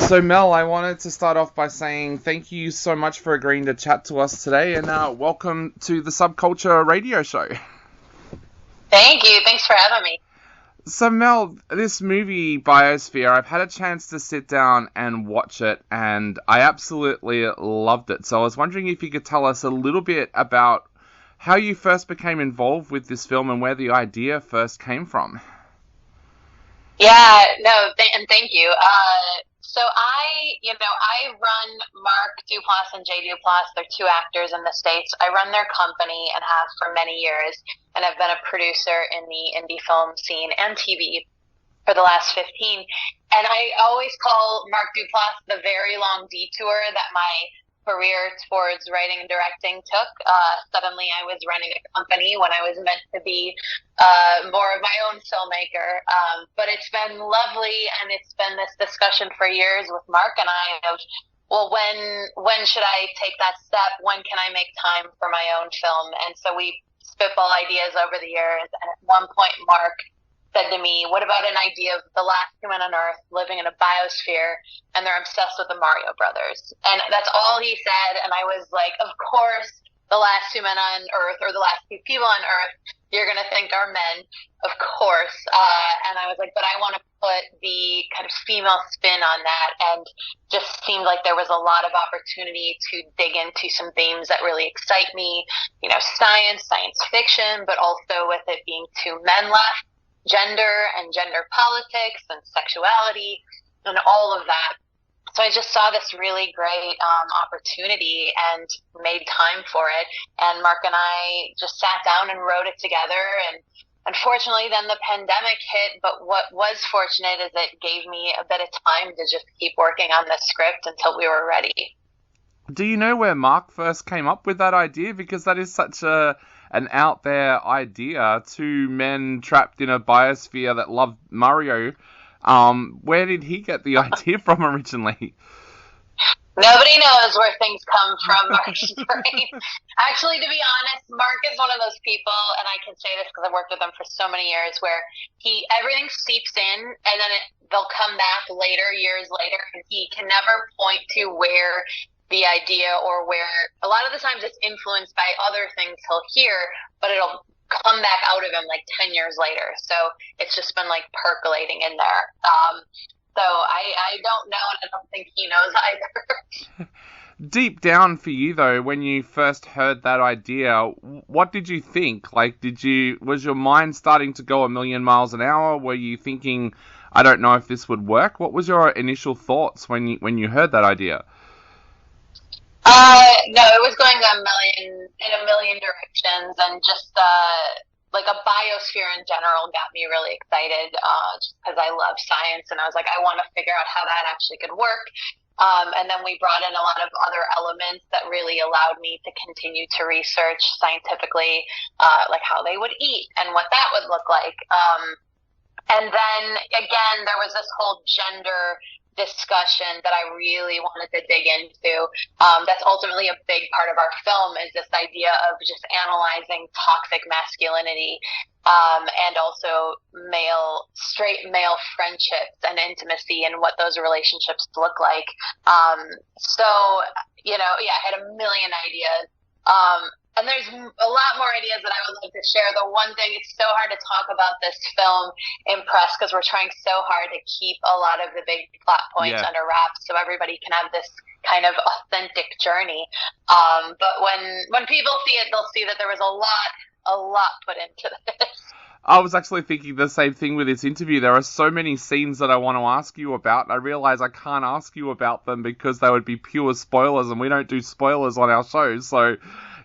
So Mel, I wanted to start off by saying thank you so much for agreeing to chat to us today, and welcome to the Subculture radio show. Thank you. Thanks for having me. So Mel, this movie Biosphere, I've had a chance to sit down and watch it, and I absolutely loved it. So I was wondering if you could tell us a little bit about how you first became involved with this film and where the idea first came from. Yeah, no, and thank you. So I run Mark Duplass and Jay Duplass. They're two actors in the States. I run their company and have for many years, and I've been a producer in the indie film scene and TV for the last 15. And I always call Mark Duplass the very long detour that my career towards writing and directing took. Suddenly I was running a company when I was meant to be more of my own filmmaker. But it's been lovely, and it's been this discussion for years with Mark and I of, well, when should I take that step? When can I make time for my own film? And so we spitball ideas over the years. And at one point, Mark said to me, what about an idea of the last human on Earth living in a biosphere, and they're obsessed with the Mario Brothers? And that's all he said, and I was like, of course, the last human on Earth, or the last few people on Earth, you're going to think are men, of course. And I was like, but I want to put the kind of female spin on that, and just seemed like there was a lot of opportunity to dig into some themes that really excite me, science fiction, but also with it being two men left, gender and gender politics and sexuality and all of that. So I just saw this really great opportunity and made time for it. And Mark and I just sat down and wrote it together. And unfortunately, then the pandemic hit. But what was fortunate is it gave me a bit of time to just keep working on the script until we were ready. Do you know where Mark first came up with that idea? Because that is such an out there idea. Two men trapped in a biosphere that love Mario. Where did he get the idea from originally? Nobody knows where things come from Mark's brain. Actually, to be honest, Mark is one of those people, and I can say this because I've worked with him for so many years, where everything seeps in, and then they'll come back later, years later, and he can never point to where the idea, or where a lot of the times it's influenced by other things he'll hear, but it'll come back out of him like 10 years later. So it's just been like percolating in there. So I don't know, and I don't think he knows either. Deep down for you though, when you first heard that idea, what did you think? Like, was your mind starting to go a million miles an hour? Were you thinking, I don't know if this would work? What was your initial thoughts when you heard that idea? No, it was going in a million directions, and just like a biosphere in general got me really excited, just because I love science, and I was like, I want to figure out how that actually could work. And then we brought in a lot of other elements that really allowed me to continue to research scientifically, like how they would eat and what that would look like. And then again, there was this whole gender discussion that I really wanted to dig into. That's ultimately a big part of our film, is this idea of just analyzing toxic masculinity, and also straight male friendships and intimacy, and what those relationships look like. So, I had a million ideas. And there's a lot more ideas that I would love to share. The one thing, it's so hard to talk about this film in press because we're trying so hard to keep a lot of the big plot points under wraps so everybody can have this kind of authentic journey. But when people see it, they'll see that there was a lot put into this. I was actually thinking the same thing with this interview. There are so many scenes that I want to ask you about, and I realize I can't ask you about them because they would be pure spoilers, and we don't do spoilers on our show, so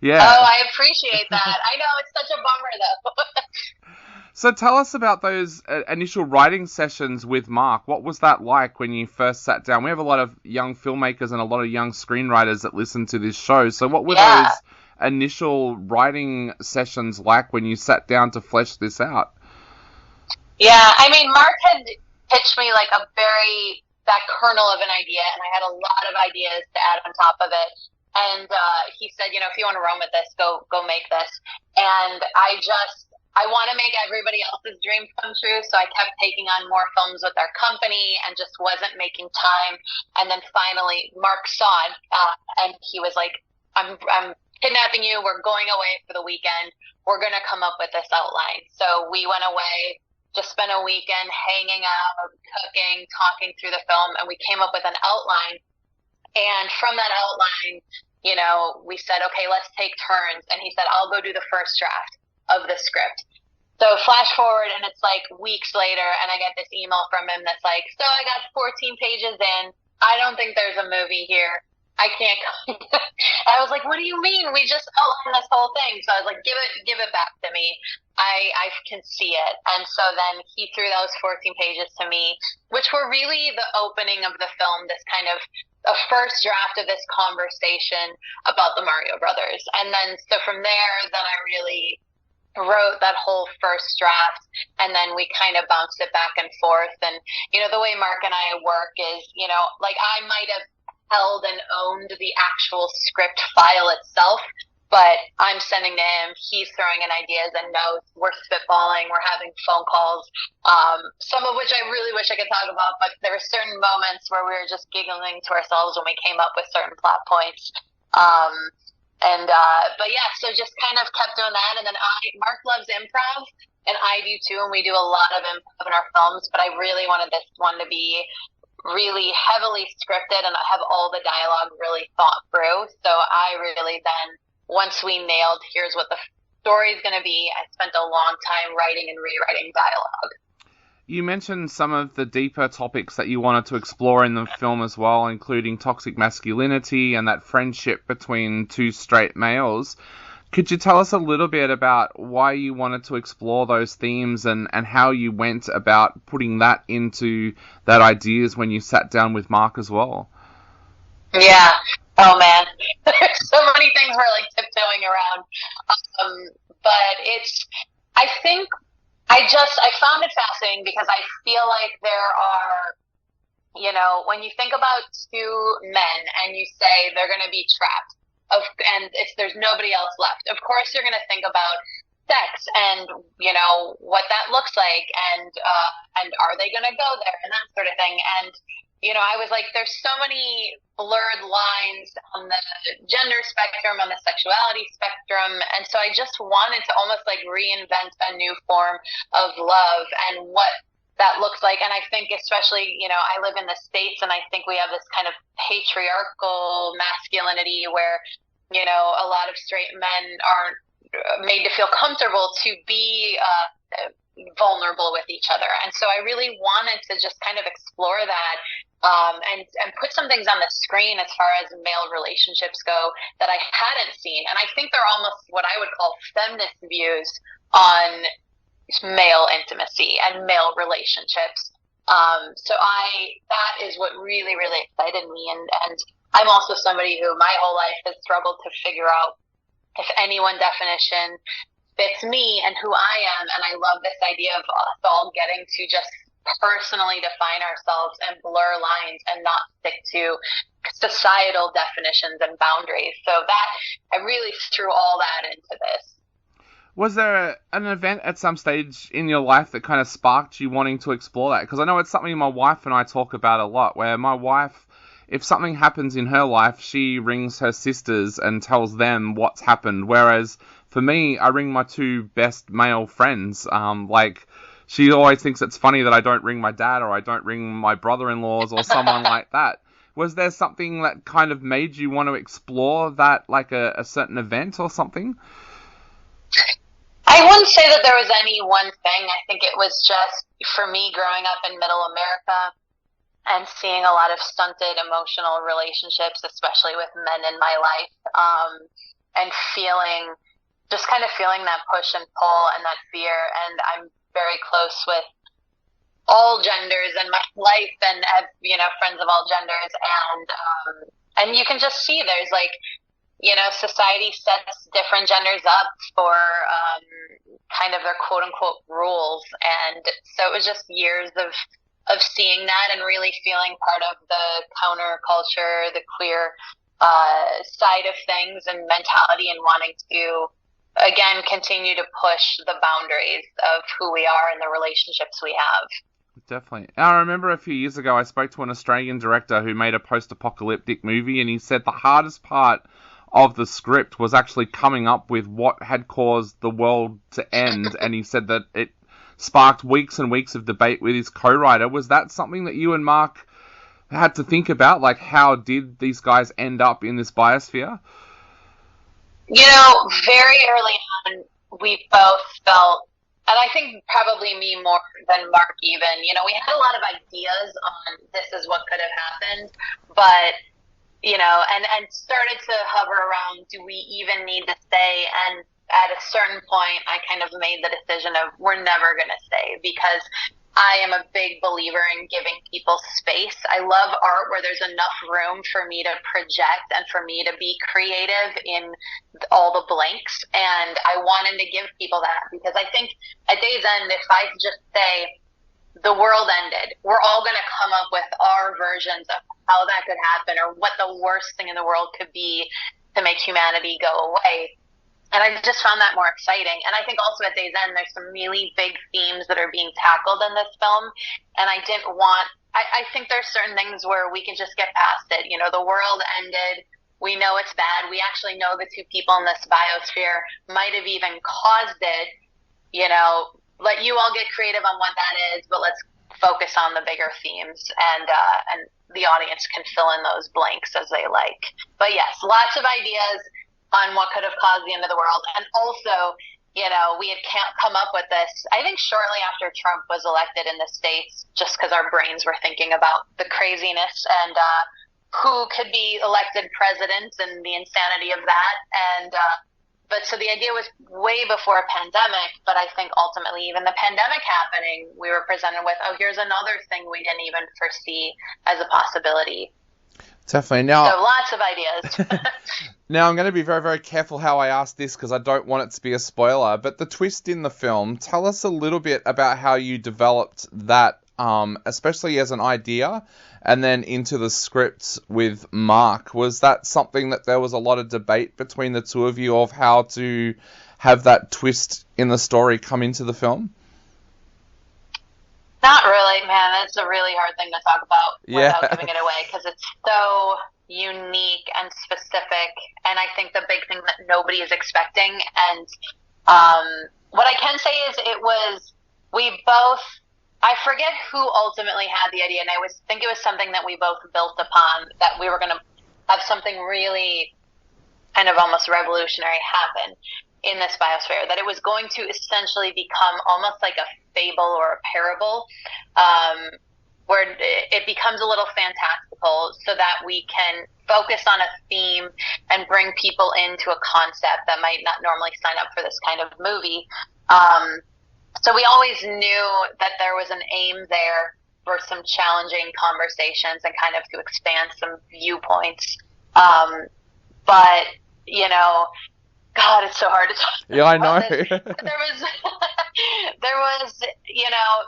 yeah. Oh, I appreciate that. I know, it's such a bummer, though. So tell us about those initial writing sessions with Mark. What was that like when you first sat down? We have a lot of young filmmakers and a lot of young screenwriters that listen to this show. So what were those initial writing sessions like when you sat down to flesh this out? Yeah, I mean, Mark had pitched me like that kernel of an idea, and I had a lot of ideas to add on top of it. And he said, if you want to run with this, go make this. And I just I want to make everybody else's dreams come true. So I kept taking on more films with our company and just wasn't making time. And then finally, Mark saw it, and he was like, I'm kidnapping you. We're going away for the weekend. We're going to come up with this outline. So we went away, just spent a weekend hanging out, cooking, talking through the film, and we came up with an outline. And from that outline, you know, we said, okay, let's take turns. And he said, I'll go do the first draft of the script. So flash forward, and it's like weeks later, and I get this email from him that's like, so I got 14 pages in. I don't think there's a movie here. I can't come. I was like, what do you mean? We just outlined this whole thing. So I was like, give it back to me. I can see it. And so then he threw those 14 pages to me, which were really the opening of the film, this kind of a first draft of this conversation about the Mario Brothers. And then, so from there, then I really wrote that whole first draft, and then we kind of bounced it back and forth. And, you know, the way Mark and I work is, you know, like I might have held and owned the actual script file itself, but I'm sending to him, he's throwing in ideas and notes, we're spitballing, we're having phone calls, some of which I really wish I could talk about, but there were certain moments where we were just giggling to ourselves when we came up with certain plot points. But yeah, so just kind of kept doing that. And then Mark loves improv, and I do too, and we do a lot of improv in our films, but I really wanted this one to be really heavily scripted and have all the dialogue really thought through. So I really then, once we nailed, here's what the story is going to be, I spent a long time writing and rewriting dialogue. You mentioned some of the deeper topics that you wanted to explore in the film as well, including toxic masculinity and that friendship between two straight males. Could you tell us a little bit about why you wanted to explore those themes and how you went about putting that into that ideas when you sat down with Mark as well? Yeah. Oh, man. There's so many things we're like tiptoeing around. But I think I found it fascinating because I feel like there are, you know, when you think about two men and you say they're going to be trapped, and if there's nobody else left, of course you're going to think about sex and, you know, what that looks like, and are they going to go there, and that sort of thing. And, you know, I was like, there's so many blurred lines on the gender spectrum, on the sexuality spectrum. And so I just wanted to almost like reinvent a new form of love and what that looks like. And I think especially, you know, I live in the States, and I think we have this kind of patriarchal masculinity where, you know, a lot of straight men aren't made to feel comfortable to be vulnerable with each other. And so I really wanted to just kind of explore that, and put some things on the screen as far as male relationships go that I hadn't seen. And I think they're almost what I would call feminist views on male intimacy and male relationships. So that is what really, really excited me. And I'm also somebody who my whole life has struggled to figure out if any one definition fits me and who I am. And I love this idea of us all getting to just personally define ourselves and blur lines and not stick to societal definitions and boundaries. So that I really threw all that into this. Was there an event at some stage in your life that kind of sparked you wanting to explore that? Because I know it's something my wife and I talk about a lot, where my wife, if something happens in her life, she rings her sisters and tells them what's happened. Whereas for me, I ring my two best male friends. She always thinks it's funny that I don't ring my dad or I don't ring my brother-in-laws or someone like that. Was there something that kind of made you want to explore that, like a certain event or something? I wouldn't say that there was any one thing. I think it was just, for me, growing up in middle America and seeing a lot of stunted emotional relationships, especially with men in my life, and just kind of feeling that push and pull and that fear. And I'm very close with all genders in my life and have, you know, friends of all genders. And you can just see there's like, you know, society sets different genders up for kind of their quote unquote rules. And so it was just years of seeing that and really feeling part of the counterculture, the queer side of things and mentality, and wanting to again, continue to push the boundaries of who we are and the relationships we have. Definitely. I remember a few years ago I spoke to an Australian director who made a post-apocalyptic movie, and he said the hardest part of the script was actually coming up with what had caused the world to end, and he said that it sparked weeks and weeks of debate with his co-writer. Was that something that you and Mark had to think about? Like, how did these guys end up in this biosphere? You know, very early on, we both felt, and I think probably me more than Mark even, you know, we had a lot of ideas on this is what could have happened, but, you know, and started to hover around, do we even need to stay? And at a certain point, I kind of made the decision of we're never going to stay, because I am a big believer in giving people space. I love art where there's enough room for me to project and for me to be creative in all the blanks. And I wanted to give people that, because I think at day's end, if I just say the world ended, we're all going to come up with our versions of how that could happen or what the worst thing in the world could be to make humanity go away. And I just found that more exciting. And I think also at day's end, there's some really big themes that are being tackled in this film. And I didn't want, I think there's certain things where we can just get past it. You know, the world ended. We know it's bad. We actually know the two people in this biosphere might have even caused it. You know, let you all get creative on what that is, but let's focus on the bigger themes, and the audience can fill in those blanks as they like. But yes, lots of ideas on what could have caused the end of the world. And also, you know, we had come up with this, I think shortly after Trump was elected in the States, just because our brains were thinking about the craziness and who could be elected president and the insanity of that. And but so the idea was way before a pandemic, but I think ultimately even the pandemic happening, we were presented with, oh, here's another thing we didn't even foresee as a possibility. Definitely. Now, so lots of ideas. Now, I'm going to be very, very careful how I ask this because I don't want it to be a spoiler, but the twist in the film, tell us a little bit about how you developed that, especially as an idea, and then into the script with Mark. Was that something that there was a lot of debate between the two of you of how to have that twist in the story come into the film? Not really, man. That's a really hard thing to talk about without giving it away, because it's so unique and specific, and I think the big thing that nobody is expecting. And what I can say is we both, I forget who ultimately had the idea, and I think it was something that we both built upon, that we were going to have something really kind of almost revolutionary happen in this biosphere, that it was going to essentially become almost like a fable or a parable, where it becomes a little fantastical, so that we can focus on a theme and bring people into a concept that might not normally sign up for this kind of movie. So we always knew that there was an aim there for some challenging conversations and kind of to expand some viewpoints. But, you know, God, it's so hard to talk about. Yeah, I know.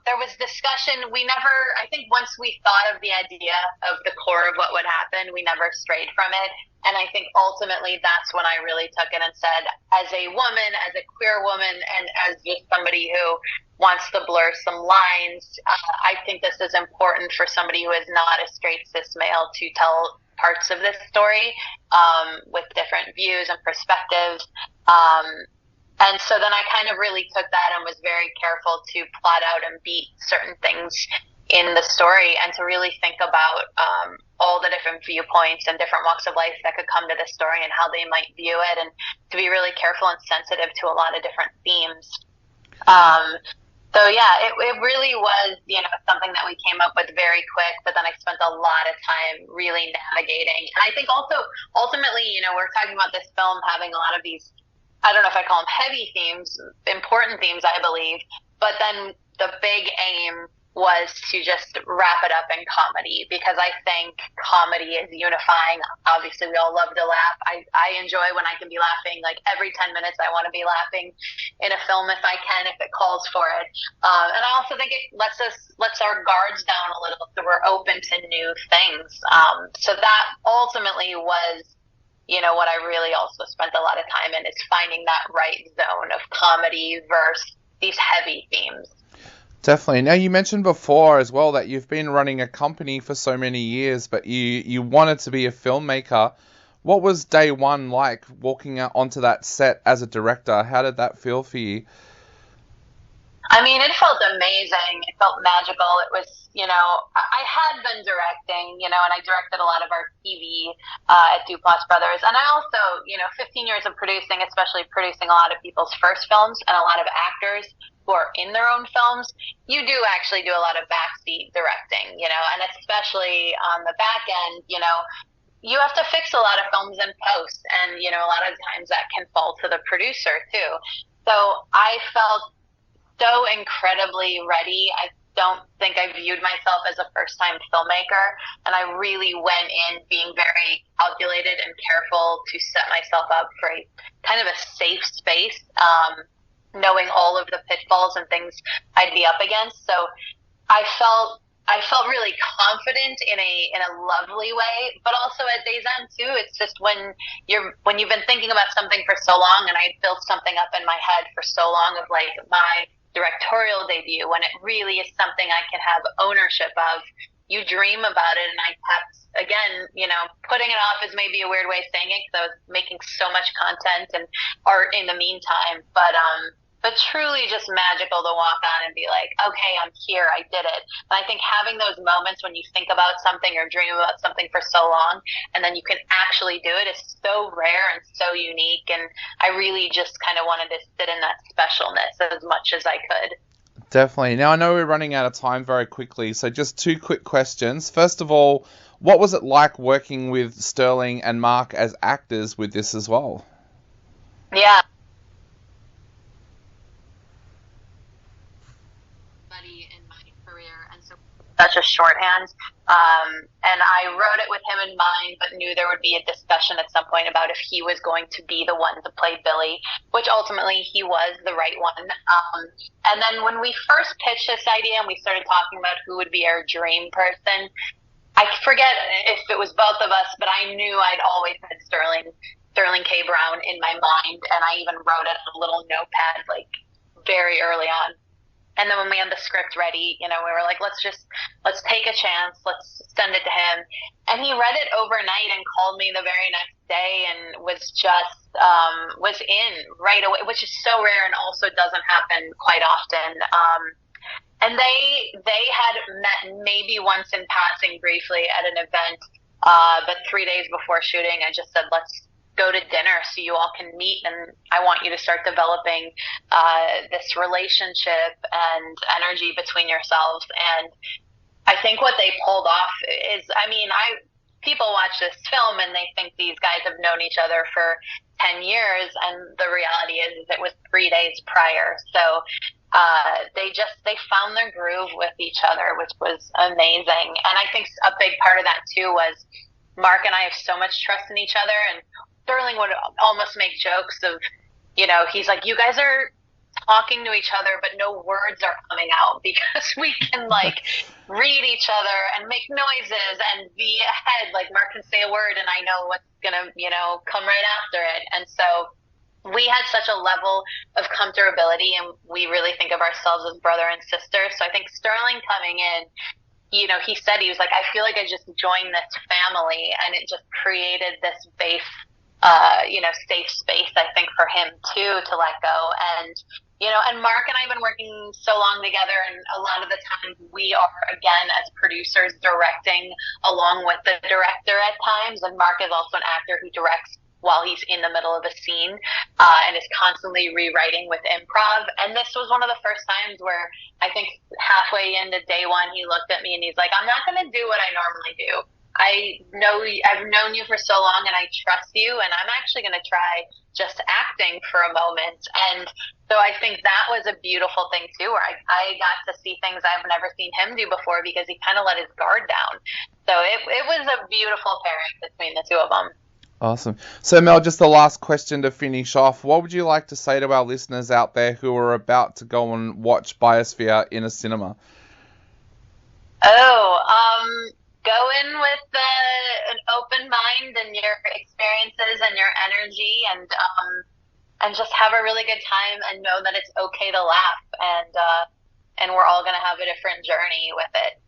There was discussion. We never, I think once we thought of the idea of the core of what would happen, we never strayed from it. And I think ultimately that's when I really took it and said, as a woman, as a queer woman, and as just somebody who wants to blur some lines, I think this is important for somebody who is not a straight cis male to tell parts of this story with different views and perspectives. And so then I kind of really took that and was very careful to plot out and beat certain things in the story, and to really think about all the different viewpoints and different walks of life that could come to this story and how they might view it, and to be really careful and sensitive to a lot of different themes. So yeah, it really was, you know, something that we came up with very quick, but then I spent a lot of time really navigating. And I think also, ultimately, you know, we're talking about this film having a lot of these, I don't know if I call them heavy themes, important themes, I believe, but then the big aim was to just wrap it up in comedy, because I think comedy is unifying. Obviously, we all love to laugh. I enjoy when I can be laughing. Like every 10 minutes, I want to be laughing in a film if I can, if it calls for it. And I also think it lets our guards down a little, so we're open to new things. So that ultimately was what I really also spent a lot of time in is finding that right zone of comedy versus these heavy themes. Definitely. Now, you mentioned before as well that you've been running a company for so many years, but you wanted to be a filmmaker. What was day one like walking out onto that set as a director? How did that feel for you? I mean, it felt amazing. It felt magical. It was, I had been directing, and I directed a lot of our TV at Duplass Brothers. And I also, 15 years of producing, especially producing a lot of people's first films and a lot of actors who are in their own films, you do actually do a lot of backseat directing, and especially on the back end, you have to fix a lot of films in post. And, a lot of times that can fall to the producer too. So I felt so incredibly ready. I don't think I viewed myself as a first-time filmmaker, and I really went in being very calculated and careful to set myself up for a kind of a safe space, knowing all of the pitfalls and things I'd be up against. So I felt really confident in a lovely way, but also at day's end too. It's just when you've been thinking about something for so long, and I built something up in my head for so long of like my directorial debut, when it really is something I can have ownership of. You dream about it, and I kept, again, putting it off is maybe a weird way of saying it because I was making so much content and art in the meantime, but truly just magical to walk on and be like, okay, I'm here, I did it. And I think having those moments when you think about something or dream about something for so long, and then you can actually do it, is so rare and so unique. And I really just kind of wanted to sit in that specialness as much as I could. Definitely. Now, I know we're running out of time very quickly, so just two quick questions. First of all, what was it like working with Sterling and Mark as actors with this as well? Yeah. In my career, and so such a shorthand. And I wrote it with him in mind, but knew there would be a discussion at some point about if he was going to be the one to play Billy, which ultimately he was the right one. And then when we first pitched this idea and we started talking about who would be our dream person, I forget if it was both of us, but I knew I'd always had Sterling K. Brown in my mind, and I even wrote it on a little notepad like very early on. And then when we had the script ready, we were like, let's take a chance. Let's send it to him. And he read it overnight and called me the very next day and was in right away, which is so rare and also doesn't happen quite often. And they had met maybe once in passing briefly at an event, but 3 days before shooting, I just said, let's go to dinner so you all can meet, and I want you to start developing this relationship and energy between yourselves. And I think what they pulled off is, people watch this film and they think these guys have known each other for 10 years, and the reality is it was 3 days prior. So they found their groove with each other, which was amazing. And I think a big part of that too was Mark and I have so much trust in each other, and Sterling would almost make jokes of, he's like, you guys are talking to each other, but no words are coming out because we can read each other and make noises and be ahead. Like Mark can say a word and I know what's going to, come right after it. And so we had such a level of comfortability, and we really think of ourselves as brother and sister. So I think Sterling coming in, he said, he was like, I feel like I just joined this family, and it just created this safe space, I think, for him too, to let go. And, and Mark and I have been working so long together, and a lot of the time we are, again, as producers, directing along with the director at times. And Mark is also an actor who directs while he's in the middle of a scene, and is constantly rewriting with improv. And this was one of the first times where I think halfway into day one, he looked at me and he's like, I'm not going to do what I normally do. I've known you for so long and I trust you, and I'm actually going to try just acting for a moment. And so I think that was a beautiful thing too, where I got to see things I've never seen him do before because he kind of let his guard down. So it was a beautiful pairing between the two of them. Awesome. So Mel, just the last question to finish off. What would you like to say to our listeners out there who are about to go and watch Biosphere in a cinema? Go in with an open mind and your experiences and your energy, and just have a really good time and know that it's okay to laugh, and we're all going to have a different journey with it.